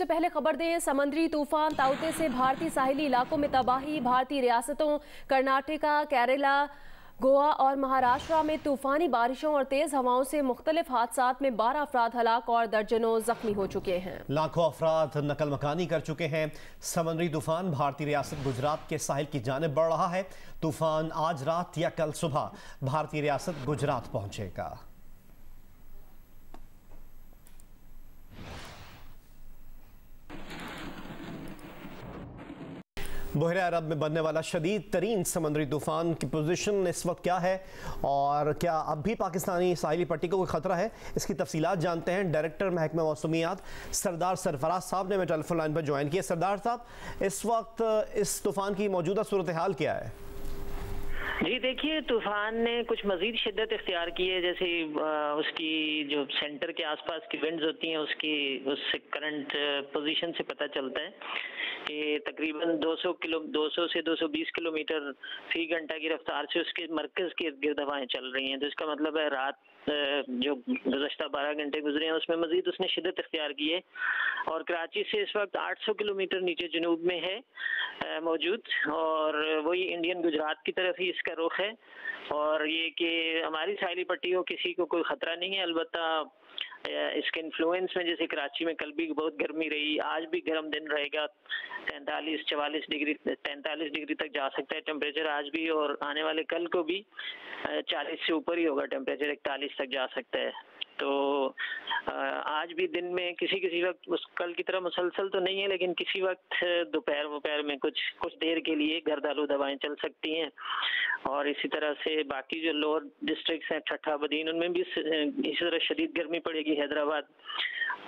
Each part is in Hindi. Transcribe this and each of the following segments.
सबसे पहले खबर दें, समुद्री तूफान ताउते से भारतीय साहिली इलाकों में तबाही। भारतीय रियासतों कर्नाटका, केरला, गोवा और महाराष्ट्र में तूफानी बारिशों और तेज हवाओं से मुख्तलिफ हादसात में 12 अफराद हलाक और दर्जनों जख्मी हो चुके हैं। लाखों अफराद नकल मकानी कर चुके हैं। समुद्री तूफान भारतीय रियासत गुजरात के साहिल की जानिब बढ़ रहा है। तूफान आज रात या कल सुबह भारतीय रियासत गुजरात पहुंचेगा। बहरे अरब में बनने वाला शदीद तरीन समुद्री तूफान की पोजीशन इस वक्त क्या है और क्या अब भी पाकिस्तानी साहिली पट्टी को कोई खतरा है, इसकी तफसीलात जानते हैं। डायरेक्टर महकमा मौसमियात सरदार सरफराज साहब ने हमें टेलीफोन लाइन पर ज्वाइन किया। सरदार साहब, इस वक्त इस तूफान की मौजूदा सूरत हाल क्या है? जी देखिए, तूफान ने कुछ मजीद शिद्दत इख्तियार की है। जैसे उसकी जो सेंटर के आसपास की विंड्स होती हैं उससे करंट पोजीशन से पता चलता है कि तकरीबन 200 से 220 किलोमीटर फी घंटा की रफ्तार से उसके मरकज़ के इर्द गिर्द हवाएं चल रही हैं। तो इसका मतलब है रात जो गुज़श्ता 12 घंटे गुजरे हैं उसमें मजीद उसने शिद्दत इख्तियार की है और कराची से इस वक्त 800 किलोमीटर नीचे जनूब में है मौजूद, और वही इंडियन गुजरात की तरफ ही इसका रुख है। और ये कि हमारी साहिली पट्टी को किसी को कोई ख़तरा नहीं है। अलबत्ता इसके इन्फ्लुएंस में जैसे कराची में कल भी बहुत गर्मी रही, आज भी गर्म दिन रहेगा। 43-44 डिग्री 43 डिग्री तक जा सकता है टेम्परेचर आज भी, और आने वाले कल को भी 40 से ऊपर ही होगा टेम्परेचर, 41 तक जा सकता है। तो आज भी दिन में किसी वक्त उस कल की तरह मुसलसल तो नहीं है, लेकिन किसी वक्त दोपहर में कुछ देर के लिए गर्द आलूद हवाएं चल सकती हैं। और इसी तरह से बाकी जो लोअर डिस्ट्रिक्ट्स हैं, ठट्ठा, बदीन, उनमें भी इसी तरह शदीद गर्मी पड़ेगी। हैदराबाद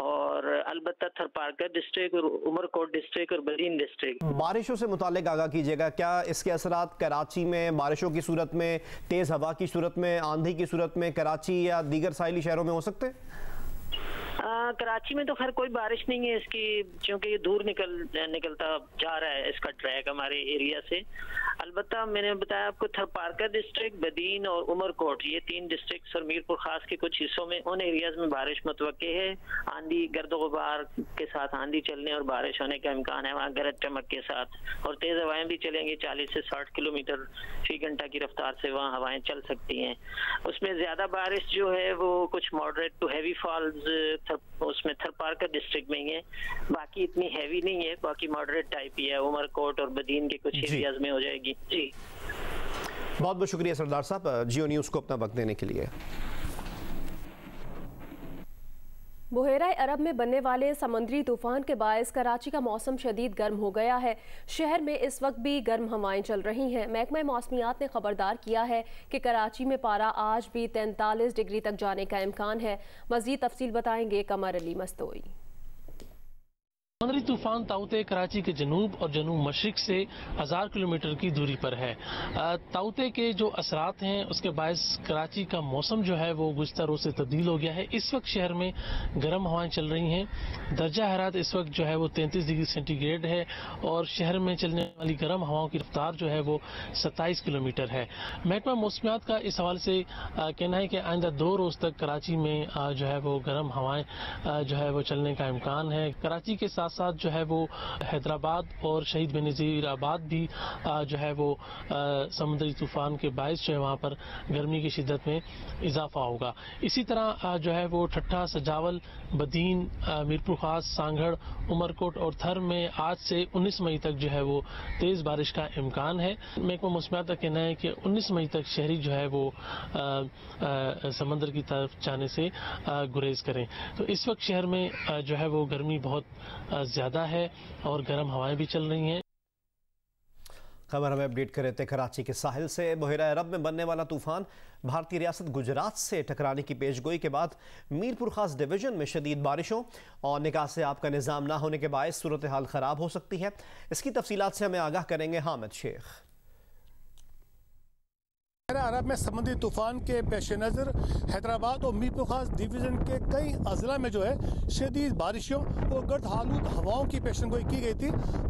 और अलबत्ता थरपारकर डिस्ट्रिक्ट और उमरकोट डिस्ट्रिक्ट और बदीन डिस्ट्रिक्ट। बारिशों से मुतालिक आगाह कीजिएगा, क्या इसके असरात कराची में बारिशों की सूरत में, तेज हवा की सूरत में, आंधी की सूरत में कराची या दीगर साहिली शहरों में हो सकते हैं? कराची में तो खैर कोई बारिश नहीं है इसकी, क्योंकि ये दूर निकलता जा रहा है इसका ट्रैक हमारे एरिया से। अलबत्ता मैंने बताया आपको थरपारकर डिस्ट्रिक्ट, बदीन और उमरकोट, ये 3 डिस्ट्रिक्ट और मीरपुर खास के कुछ हिस्सों में, उन एरियाज में बारिश मुतवक्के है। आंधी, गर्द गुबार के साथ आंधी चलने और बारिश होने का इम्कान है वहाँ गरज चमक के साथ, और तेज हवाएं भी चलेंगी। 40 से 60 किलोमीटर फी घंटा की रफ्तार से वहाँ हवाएं चल सकती हैं। उसमें ज्यादा बारिश जो है वो कुछ मॉडरेट टू हैवी फॉल्स उसमें थरपारकर डिस्ट्रिक्ट में ही है, बाकी इतनी हैवी नहीं है, बाकी मॉडरेट टाइप ही है। उमरकोट और बदीन के कुछ एरियाज में हो जाएगी। जी बहुत बहुत शुक्रिया सरदार साहब, जियो न्यूज़ को अपना वक्त देने के लिए। बहरा अरब में बनने वाले समुद्री तूफान के बायस कराची का मौसम शदीद गर्म हो गया है। शहर में इस वक्त भी गर्म हवाएं चल रही हैं। महकमा मौसमियात ने खबरदार किया है कि कराची में पारा आज भी 43 डिग्री तक जाने का इम्कान है। मज़ीद तफसील बताएंगे कमर अली मस्तोई। समुद्री तूफान ताउते कराची के जनूब और जनूब मशरिक से 1000 किलोमीटर की दूरी पर है। ताउते के जो असरात हैं उसके बायस कराची का मौसम जो है वो गुज़श्ता रोज़ से तब्दील हो गया है। इस वक्त शहर में गर्म हवाएं चल रही हैं। दर्जा हरारत इस वक्त जो है वो 33 डिग्री सेंटीग्रेड है और शहर में चलने वाली गर्म हवाओं की रफ्तार जो है वो 27 किलोमीटर है। महकमा मौसमियात का इस हवाले से कहना है कि आइंदा 2 रोज़ तक कराची में जो है वो गर्म हवाएं जो है वो चलने का इम्कान है। कराची के साथ साथ जो है वो हैदराबाद और शहीद बेनज़ीराबाद भी जो है वो समुद्री तूफान के बायस जो है वहाँ पर गर्मी की शिद्दत में इजाफा होगा। इसी तरह जो है वो ठट्ठा, सजावल, बदीन, मीरपुर खास, सांगड़, उमरकोट और थर में आज से 19 मई तक जो है वो तेज़ बारिश का इम्कान है। महकमा मौसमियात का कहना है कि 19 मई तक शहरी जो है वो समंदर की तरफ जाने से गुरेज करें। तो इस वक्त शहर में जो है वो गर्मी बहुत ज़्यादा है और गर्म हवाएं भी चल रही हैं। खबर हमें अपडेट कर रहे थे कराची के साहिल से। बहरा अरब में बनने वाला तूफान भारतीय रियासत गुजरात से टकराने की पेशगोई के बाद मीरपुर खास डिवीजन में शदीद बारिशों और निकाह से आपका निज़ाम ना होने के बायस सूरत हाल ख़राब हो सकती है। इसकी तफसीलात से हमें आगाह करेंगे हामिद शेख। अरब में समुद्री तूफान के पेश नज़र हैदराबाद और मीर खास डिवीज़न के कई अजला में जो है शदीद बारिशों और गर्द आलूद हवाओं की पेशनगोई की गई थी।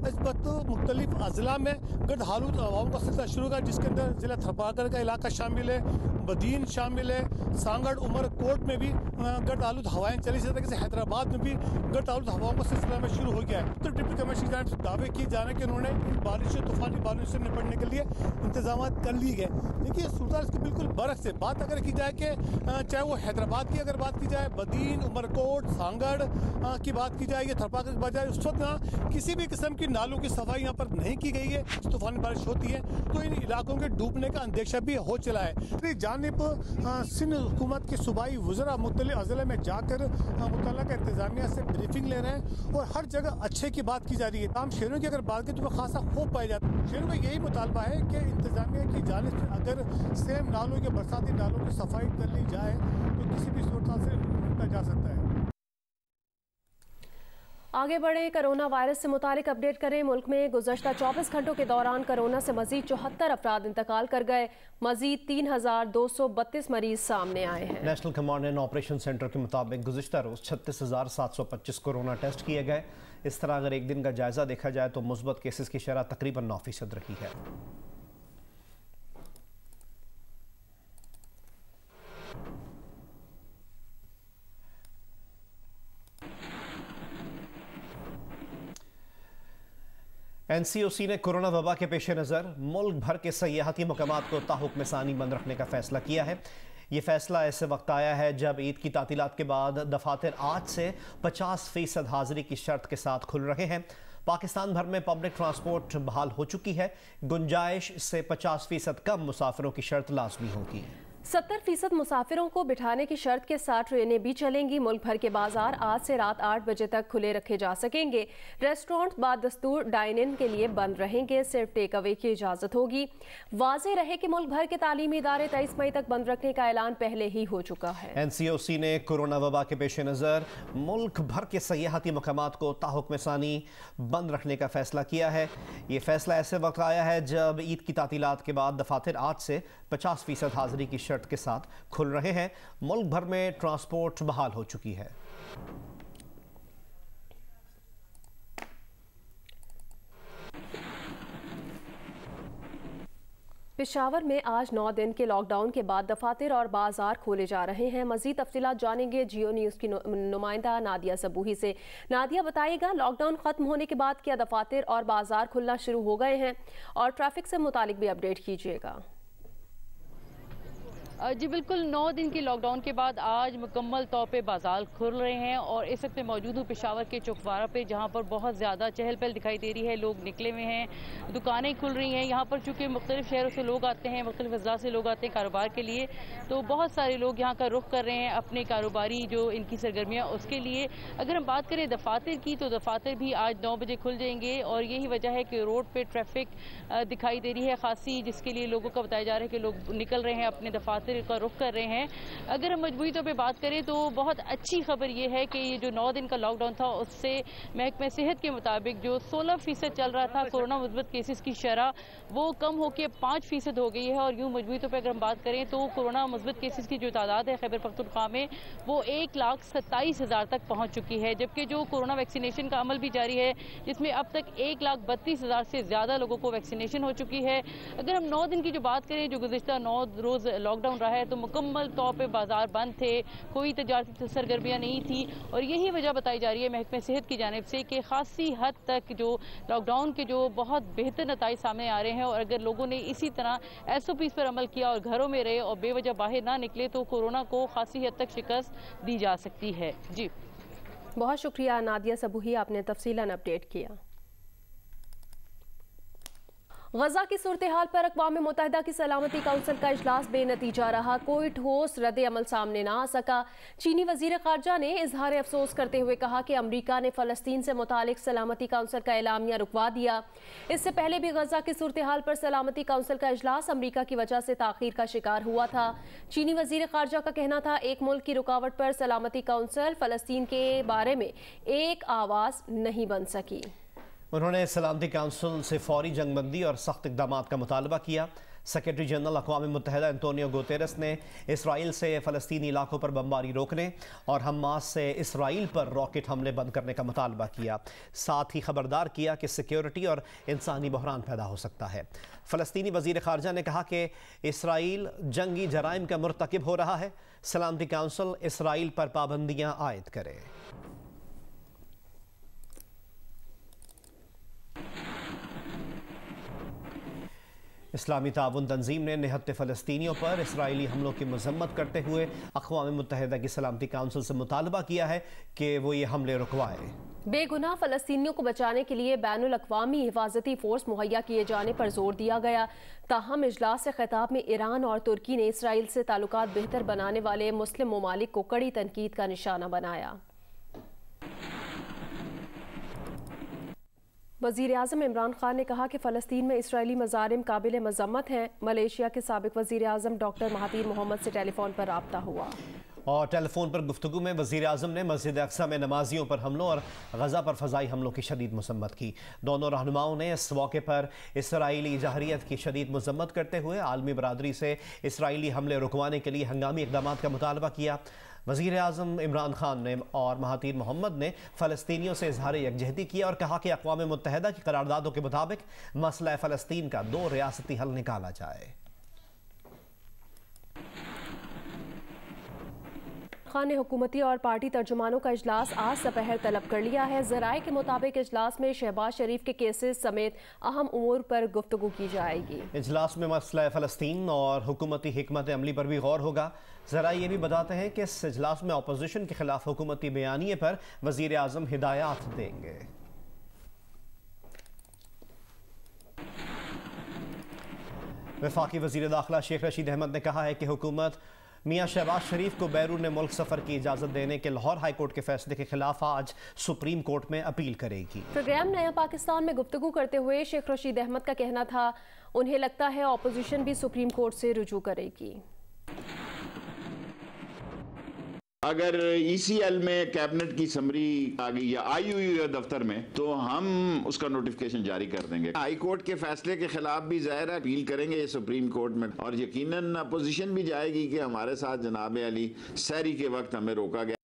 इस वक्त मुख्तलिफ अजला में गर्द आलूद हवाओं का सिलसिला शुरू हुआ, जिसके अंदर ज़िला थरपाकर का इलाका शामिल है, बदीन शामिल है, सांगड़ उमरकोट में भी गर्द आलूद हवाएं चली। इसी तरीके से हैदराबाद में भी गर्द आलूद हवाओं का सिलसिला में शुरू हो गया है। तो डिप्टी कमिश्नर की जानिब से दावे किए जा रहे हैं कि उन्होंने इन बारिशों तूफानी बारिशों से निपटने के लिए इंतजाम कर लिए गए। देखिए सूरत इसकी बिल्कुल बरक से बात अगर की जाए कि चाहे वो हैदराबाद की अगर बात की जाए, बदीन, उमरकोट, सांगड़ की बात की जाए या थरपाकर की बात जाए, उस वक्त यहाँ किसी भी किस्म की नालों की सफाई यहाँ पर नहीं की गई है। तूफानी बारिश होती है तो इन इलाकों के डूबने का अंदेशा भी हो चला है। दूसरी जानिब सिंध हुकूमत के सूबाई वज़रा मुख्तलिफ अज़ला में जाकर मुतल्लिक़ा इंतजामिया से ब्रीफिंग ले रहे हैं और हर जगह अच्छे की बात की जा रही है। तमाम शहरों की अगर बात करें तो खासा खौफ पाया जाता है। शहरों का यही मुतालबा है कि इंतजामिया की जानिब से अगर सेम नालों या बरसाती नालों की सफाई कर ली जाए तो किसी भी सूरत से निपटा जा सकता है। आगे बढ़े, कोरोना वायरस से मुतालिक अपडेट करें। मुल्क में गुज़श्ता 24 घंटों के दौरान कोरोना से मजीद 74 अफराद इंतकाल कर गए। मजीद 3232 मरीज सामने आए हैं। National command and operation centre के मुताबिक गुज़श्ता रोज़ 36,725 कोरोना टेस्ट किए गए। इस तरह अगर एक दिन का जायजा देखा जाए तो मुस्बत केसेस की शरह तकरीबन 9% रही है। NCOC ने कोरोना वबा के पेश नज़र मुल्क भर के सयाहती मकामात को ताहुक्म सानी बंद रखने का फैसला किया है। ये फैसला ऐसे वक्त आया है जब ईद की तातीलात के बाद दफातर आज से 50% हाजिरी की शर्त के साथ खुल रहे हैं। पाकिस्तान भर में पब्लिक ट्रांसपोर्ट बहाल हो चुकी है। गुंजाइश से 50% कम मुसाफिरों की शर्त लाजमी होगी। 70% मुसाफिरों को बिठाने की शर्त के साथ ट्रेनें भी चलेंगी। मुल्क भर के बाजार आज से रात 8 बजे तक खुले रखे जा सकेंगे। रेस्टोरेंट बाद दस्तूर डाइन इन के लिए बंद रहेंगे, सिर्फ टेक अवे की इजाज़त होगी। वाज़ेह रहे कि मुल्क भर के तालीमी इदारे 23 मई तक बंद रखने का ऐलान पहले ही हो चुका है। NCOC ने कोरोना वबा के पेश नज़र मुल्क भर के सयाहती मकामात को ताहुक्म सानी बंद रखने का फैसला किया है। ये फैसला ऐसे वक्त आया है जब ईद की तातीलात के बाद दफातर आज से 50% हाजिरी की शर्त के साथ खुल रहे हैं। मुल्क भर में ट्रांसपोर्ट बहाल हो चुकी है। पेशावर में आज 9 दिन के लॉकडाउन के बाद दफातर और बाजार खोले जा रहे हैं। मजीद तफसीलात जानेंगे जियो न्यूज़ की नुमाइंदा नादिया सबूही से। नादिया, बताइएगा लॉकडाउन खत्म होने के बाद क्या दफातर और बाजार खुलना शुरू हो गए हैं, और ट्रैफिक से मुतालिक भी अपडेट कीजिएगा। जी बिल्कुल, 9 दिन के लॉकडाउन के बाद आज मुकम्मल तौर पे बाजार खुल रहे हैं और इस वक्त मौजूद हूँ पेशावर के चौकबारा पे, जहाँ पर बहुत ज़्यादा चहल पहल दिखाई दे रही है। लोग निकले हुए हैं, दुकानें खुल रही हैं। यहाँ पर चूँकि मुख्तलिफ शहरों से लोग आते हैं, मुख्तलिफ अज़ला से लोग आते हैं कारोबार के लिए, तो बहुत सारे लोग यहाँ का रुख कर रहे हैं अपने कारोबारी जो इनकी सरगर्मियाँ उसके लिए। अगर हम बात करें दफातर की, तो दफातर भी आज 9 बजे खुल जाएंगे और यही वजह है कि रोड पर ट्रैफिक दिखाई दे रही है खासी, जिसके लिए लोगों का बताया जा रहा है कि लोग निकल रहे हैं, अपने दफातर का रुख कर रहे हैं। अगर हम मजबूरी तौर पे बात करें तो बहुत अच्छी खबर ये है कि ये जो 9 दिन का लॉकडाउन था उससे महकमा सेहत के मुताबिक जो 16% चल रहा था कोरोना मुस्बत केसेस की शरह, वो कम होकर 5% हो गई है। और यूँ मजबूरी तौर पर अगर हम बात करें तो कोरोना मुस्बत केसेस की जो तादाद है खैबर पख्तूनख्वा में वो 1,27,000 तक पहुँच चुकी है, जबकि जो कोरोना वैक्सीनेशन का अमल भी जारी है जिसमें अब तक 1,32,000 से ज़्यादा लोगों को वैक्सीनेशन हो चुकी है। अगर हम 9 दिन की जो बात करें, जो गुज़िश्ता 9 रोज़ लॉकडाउन रहा है, तो मुकम्मल तौर पे बाजार बंद थे, कोई तजारती सरगर्मियाँ नहीं थी। और यही वजह बताई जा रही है महकमे सेहत की जानिब से कि खासी हद तक जो लॉकडाउन के जो बहुत बेहतर नताइज सामने आ रहे हैं, और अगर लोगों ने इसी तरह SOPs पर अमल किया और घरों में रहे और बेवजह बाहर ना निकले तो कोरोना को खासी हद तक शिकस्त दी जा सकती है। जी बहुत शुक्रिया नादिया सबूही, आपने तफसीलन अपडेट किया। गजा की सूरत हाल पर अक़वाम मुत्तहिदा की सलामती काउंसिल का इजलास बेनतीजा रहा। कोई ठोस रद्द अमल सामने ना आ सका। चीनी वज़ीर ख़ारजा ने इजहार अफसोस करते हुए कहा कि अमरीका ने फ़लस्तीन से मुतालिक सलामती काउंसिल का एलामिया रुकवा दिया। इससे पहले भी गजा की सूरत हाल पर सलामती काउंसिल का इजलास अमरीका की वजह से ताख़ीर का शिकार हुआ था। चीनी वज़ीर ख़ारजा का कहना था एक मुल्क की रुकावट पर सलामती काउंसिल फ़लस्तीन के बारे में एक आवाज़ नहीं बन सकी। उन्होंने सलामती काउंसिल से फौरी जंगबंदी और सख्त इक़दामात का मुतालबा किया। सेक्रेटरी जनरल अक़वाम मुत्तहिदा एंटोनियो गुतेरेस ने इसराइल से फ़लस्तीनी इलाकों पर बमबारी रोकने और हमास से इसराइल पर रॉकेट हमले बंद करने का मुतालबा किया। साथ ही खबरदार किया कि सिक्योरिटी और इंसानी बहरान पैदा हो सकता है। फ़लस्तीनी वज़ीर ख़ारजा ने कहा कि इसराइल जंगी जराइम का मुर्तकिब हो रहा है। सलामती काउंसिल इसराइल पर पाबंदियाँ आयद करे। इस्लामी ताउन तंजीम ने निहत्ते फ़लस्तीनियों पर इसराइली हमलों की मजम्मत करते हुए अक़वाम मुत्तहिदा की सलामती काउंसिल से मुतालबा किया है कि वो ये हमले रुकवाए। बेगुनाह फ़लस्तीनियों को बचाने के लिए बैनुल अक़वामी हिफाजती फ़ोर्स मुहैया किए जाने पर जोर दिया गया। ताहम इजलास से खिताब में ईरान और तुर्की ने इसराइल से ताल्लुकात बेहतर बनाने वाले मुस्लिम ममालिक को कड़ी तनकीद का निशाना बनाया। वज़ीर आज़म इमरान खान ने कहा कि फ़लस्तीन में इसराइली मज़ारिम काबिल मज़म्मत हैं। मलेशिया के साबिक़ वज़ीर आज़म डॉक्टर महातीर मोहम्मद से टेलीफोन पर राब्ता हुआ और टेलीफोन पर गुफ्तगू में वज़ीर आज़म ने मस्जिद अक्सा में नमाजियों पर हमलों और गज़ा पर फ़ज़ाई हमलों की शदीद मज़म्मत की। दोनों रहनुमाओं ने इस मौके पर इसराइली जहरियत की शदीद मज़म्मत करते हुए आलमी बरादरी से इसराइली हमले रुकवाने के लिए हंगामी इक़दामात का मुतालबा किया। वज़ीर आज़म इमरान खान ने और महातीर मोहम्मद ने फ़लस्तीनियों से इज़हार यकजहती किया और कहा कि अक़वाम मुत्तहिदा की करारदादों के मुताबिक मसला फ़लस्तीन का 2 रियासती हल निकाला जाए। खान ने हुकूमती और पार्टी तर्जुमानों का इजलास आज दोपहर तलब कर लिया है। ज़राए के मुताबिक इजलास में शहबाज शरीफ के केसेस समेत अहम उमूर पर गुफ्तगू की जाएगी। इजलास में मसला फ़लस्तीन और हुकूमती हिकमत अमली पर भी गौर होगा। ज़रा ये भी बताते हैं कि इस इजलास में अपोजिशन के खिलाफ हुकूमती बयानिए पर वज़ीर आज़म हिदायत देंगे। वफाकी वज़ीर दाखिला शेख रशीद अहमद ने कहा है कि हुकूमत मियाँ शहबाज शरीफ को बैरून मुल्क सफ़र की इजाज़त देने के लाहौर हाई कोर्ट के फैसले के खिलाफ आज सुप्रीम कोर्ट में अपील करेगी। प्रोग्राम नया पाकिस्तान में गुफ्तगू करते हुए शेख रशीद अहमद का कहना था, उन्हें लगता है अपोजिशन भी सुप्रीम कोर्ट से रुजू करेगी। अगर ECL में कैबिनेट की समरी आ गई या आई हुई है दफ्तर में, तो हम उसका नोटिफिकेशन जारी कर देंगे। हाई कोर्ट के फैसले के खिलाफ भी ज़ाहिर है अपील करेंगे सुप्रीम कोर्ट में, और यकीनन अपोजिशन भी जाएगी कि हमारे साथ जनाब अली सहरी के वक्त हमें रोका गया।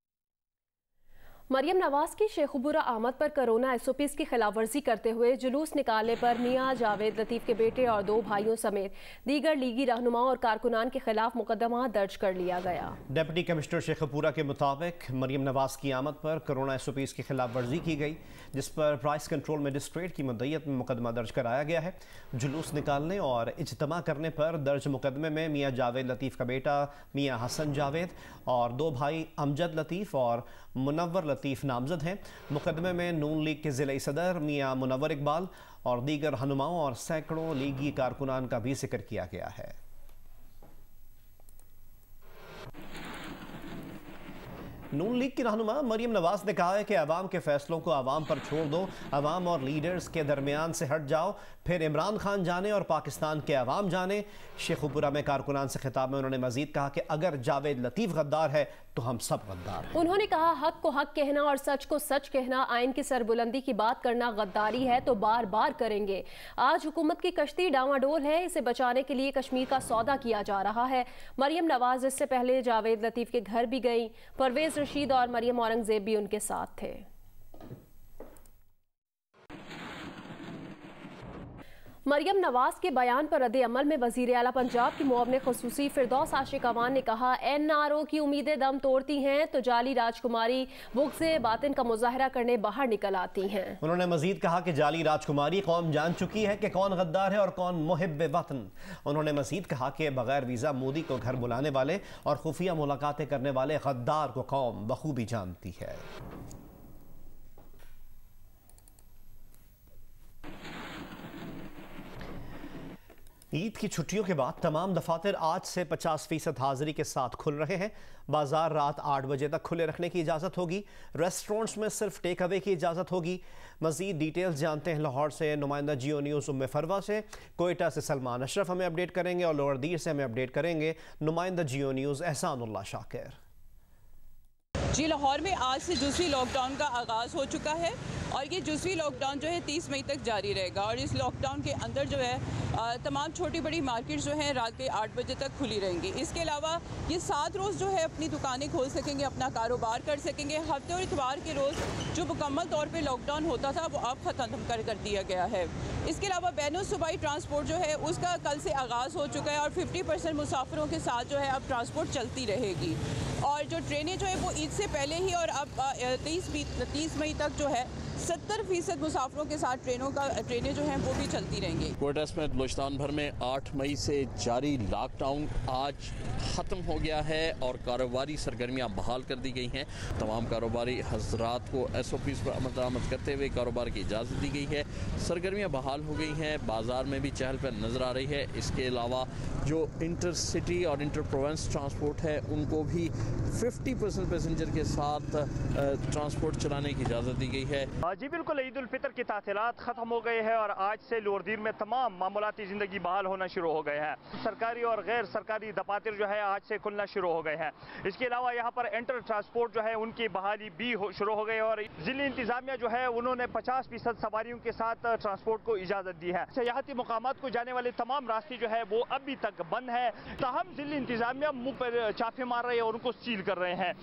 मरियम नवाज की शेखुपुरा आमद पर कोरोना SOPs की खिलाफ वर्जी करते हुए जुलूस निकालने पर मियाँ जावेद लतीफ़ के बेटे और 2 भाइयों समेत दीगर लीगी रहनुमाओं और कारकुनान के खिलाफ मुकदमा दर्ज कर लिया गया। डिप्टी कमिश्नर शेखुपुरा के मुताबिक मरियम नवाज की आमद पर कोरोना SOPs की खिलाफ वर्जी की गई, जिस पर प्राइस कंट्रोल मजिस्ट्रेट की मुद्दत में मुकदमा दर्ज कराया गया है। जुलूस निकालने और इज्तिमा करने पर दर्ज मुकदमे में मियाँ जावेद लतीफ़ का बेटा मियाँ हसन जावेद और 2 भाई अमजद लतीफ़ और मुनव्वर लतीफ़ नामजद हैं। मुकदमे में नून लीग के ज़िले सदर मियाँ मुनव्वर इकबाल और दीगर रहनुमाओं और सैकड़ों लीगी कारकुनान का भी जिक्र किया गया है। नून लीग की रहनुमा मरियम नवाज ने कहा है कि अवाम के फैसलों को अवाम पर छोड़ दो, अवाम और लीडर्स के दरमियान से हट जाओ, फिर इमरान खान जाने और पाकिस्तान के अवाम जाने। शेखुपुरा में कारकुनान से खिताब में उन्होंने मजीद कहा कि अगर जावेद लतीफ़ गद्दार है तो हम सब गद्दार हैं। उन्होंने कहा, हक को हक कहना और सच को सच कहना, आइन की सरबुलंदी की बात करना गद्दारी है तो बार बार करेंगे। आज हुकूमत की कश्ती डावाडोल है, इसे बचाने के लिए कश्मीर का सौदा किया जा रहा है। मरियम नवाज इससे पहले जावेद लतीफ़ के घर भी गई। परवेज रशीद और मरियम औरंगजेब भी उनके साथ थे। मरियम नवाज के बयान पर रद्द अमल में वज़ीर आला पंजाब की मुअव्विन ख़ुसूसी फिरदौस आशिक अवान ने कहा, NRO की उम्मीदें दम तोड़ती हैं तो जाली राजकुमारी बुग़्ज़े बातिन का मुजाहरा करने बाहर निकल आती हैं। उन्होंने मजीद कहा कि जाली राजकुमारी कौम जान चुकी है कि कौन गद्दार है और कौन मुहिब्ब वतन। उन्होंने मजीद कहा कि बगैर वीज़ा मोदी को घर बुलाने वाले और खुफिया मुलाकातें करने वाले गद्दार को कौम बखूबी जानती है। ईद की छुट्टियों के बाद तमाम दफातर आज से 50% हाजिरी के साथ खुल रहे हैं। बाजार रात 8 बजे तक खुले रखने की इजाज़त होगी। रेस्टोरेंट्स में सिर्फ टेक अवे की इजाज़त होगी। मज़ीद डिटेल्स जानते हैं लाहौर से नुमाइंदा जियो न्यूज़ उम्मे फरवा से। कोयटा से सलमान अशरफ हमें अपडेट करेंगे और लोअर दीर से हमें अपडेट करेंगे नुमाइंदा जियो न्यूज़ एहसानुल्लाह शाकिर। जी, लाहौर में आज से जुज़वी लॉकडाउन का आगाज़ हो चुका है और ये जुज़वी लॉकडाउन जो है 30 मई तक जारी रहेगा और इस लॉकडाउन के अंदर जो है तमाम छोटी बड़ी मार्केट्स जो हैं रात के 8 बजे तक खुली रहेंगी। इसके अलावा ये 7 रोज़ जो है अपनी दुकानें खोल सकेंगे, अपना कारोबार कर सकेंगे। हफ्ते और इतवार के रोज़ जो मुकम्मल तौर पर लॉकडाउन होता था वो अब ख़त्म कर दिया गया है। इसके अलावा बैनुल सूबाई ट्रांसपोर्ट जो है उसका कल से आगाज़ हो चुका है और 50% मुसाफिरों के साथ जो है अब ट्रांसपोर्ट चलती रहेगी और जो ट्रेनें जो है वो ईद से पहले ही और अब 30 मई तक जो है 70% मुसाफिरों के साथ ट्रेनें जो हैं वो भी चलती रहेंगी। कोयटा में बलूचिस्तान भर में 8 मई से जारी लॉकडाउन आज ख़त्म हो गया है और कारोबारी सरगर्मियां बहाल कर दी गई हैं। तमाम कारोबारी हजरात को SOPs पर अमल दरामद करते हुए कारोबार की इजाज़त दी गई है। सरगर्मियां बहाल हो गई हैं, बाज़ार में भी चहल पहल नज़र आ रही है। इसके अलावा जो इंटर सिटी और इंटर प्रोविंस ट्रांसपोर्ट है उनको भी 50% पैसेंजर के साथ ट्रांसपोर्ट चलाने की इजाज़त दी गई है। जी बिल्कुल, ईद उल फितर की तातीलात ख़त्म हो गए हैं और आज से लोरदीर में तमाम मामूलाती ज़िंदगी बहाल होना शुरू हो गए हैं। सरकारी और गैर सरकारी दफातर जो है आज से खुलना शुरू हो गए हैं। इसके अलावा यहाँ पर इंटर ट्रांसपोर्ट जो है उनकी बहाली भी शुरू हो गई और ज़िली इंतज़ामिया जो है उन्होंने 50% सवारियों के साथ ट्रांसपोर्ट को इजाज़त दी है। सियाहती मुकामात को जाने वाले तमाम रास्ते जो है वो अभी तक बंद है, ताहम ज़िली इंतज़ामिया मुँह पर छापे मार रहे हैं और उनको सील कर रहे हैं।